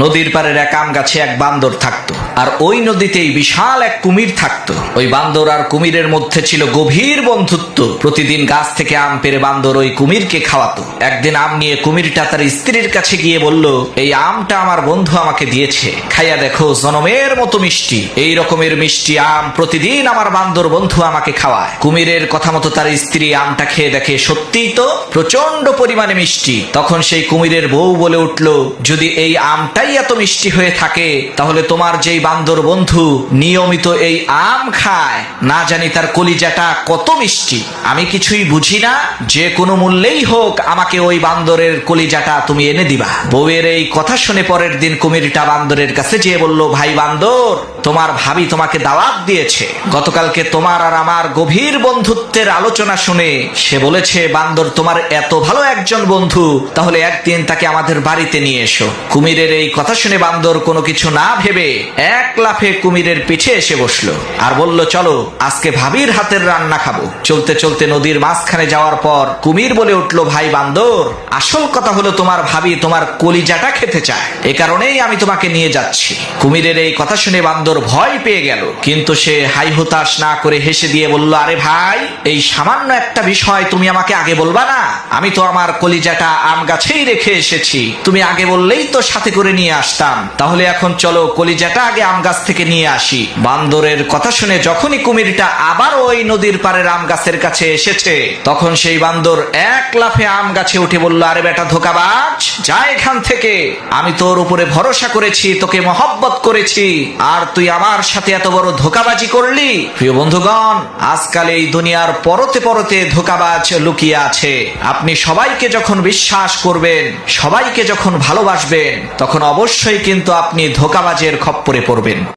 নদীর পাড়ের এক আম গাছে এক বান্দর থাকতো, আর ওই নদীতেই বিশাল এক কুমির থাকতো। ওই বান্দর আর কুমিরের মধ্যে ছিল গভীর বন্ধুত্ব। প্রতিদিন গাছ থেকে আম পেড়ে বান্দর ওই কুমিরকে খাওয়াতো। একদিন আম নিয়ে কুমিরটা তার স্ত্রীর কাছে গিয়ে বলল, এই আমটা আমার বন্ধু আমাকে দিয়েছে, খাইয়া দেখো, জনমের মতো মিষ্টি। এই রকমের মিষ্টি আম প্রতিদিন আমার বান্দর বন্ধু আমাকে খাওয়ায়। কুমিরের কথা মতো তার স্ত্রী আমটা খেয়ে দেখে সত্যিই তো প্রচন্ড পরিমাণে মিষ্টি। তখন সেই কুমিরের বউ বলে উঠল, যদি এই আমটাই এত মিষ্টি হয়ে থাকে, তাহলে তোমার যেই বান্দর বন্ধু নিয়মিত এই আম খায়, না জানি তার কলিজাটা কত মিষ্টি। আমি কিছুই বুঝি না, যে কোনো মূল্যেই হোক আমাকে ওই বান্দরের কলিজাটা তুমি এনে দিবা। বউয়ের এই কথা শুনে পরের দিন কুমিরটা বান্দরের কাছে যেয়ে বলল, ভাই বান্দর, তোমার ভাবি তোমাকে দাওয়াত দিয়েছে। গতকালকে তোমার আর আমার গভীর বন্ধুত্বের আলোচনা শুনে সে বলেছে, বান্দর তোমার এত ভালো একজন বন্ধু, তাহলে একদিন তাকে আমাদের বাড়িতে নিয়ে এসো। কুমিরের এই কথা শুনে বান্দর কোনো কিছু না ভেবে এক লাফে কুমিরের পিঠে এসে বসলো আর বলল, চলো আজকে ভাবির হাতের রান্না খাবো। চলতে চলতে নদীর মাঝখানে যাওয়ার পর কুমির বলে উঠল, ভাই বান্দর, আসল কথা হলো তোমার ভাবি তোমার কলিজাটা খেতে চায়, এ কারণেই আমি তোমাকে নিয়ে যাচ্ছি। কুমিরের এই কথা শুনে বান্দর ভয় পেয়ে গেল, কিন্তু সে হাই হুতাশ না করে হেসে দিয়ে বলল, আরে ভাই, এই সামান্য একটা বিষয় তুমি আমাকে আগে বলবা না? আমি তো আমার কলিজাটা আম গাছেই রেখে এসেছি, তুমি আগে বললেই তো সাথে করে নিয়ে আসতাম। তাহলে এখন চলো কলিজাটা আগে আম গাছ থেকে নিয়ে আসি। বান্দরের কথা শুনে যখনই কুমিরটা আবার ওই নদীর পাড়ের আম গাছের কাছে এসেছে, তখন সেই বান্দর এক লাফে আম গাছে উঠে বলল, আরে বেটা ধোঁকাবাজ, যা এখান থেকে। আমি তোর উপরে ভরসা করেছি, তোকে মহব্বত করেছি, আর তুই আমার সাথে এত বড় ধোঁকাবাজি করলি। প্রিয় বন্ধুগণ, আজকাল এই দুনিয়ার পরতে পরতে ধোঁকাবাজ লুকিয়ে আছে। আপনি সবাইকে যখন বিশ্বাস করবেন, সবাইকে যখন ভালোবাসবেন, তখন অবশ্যই কিন্তু আপনি ধোঁকাবাজের খপ্পরে পড়বেন।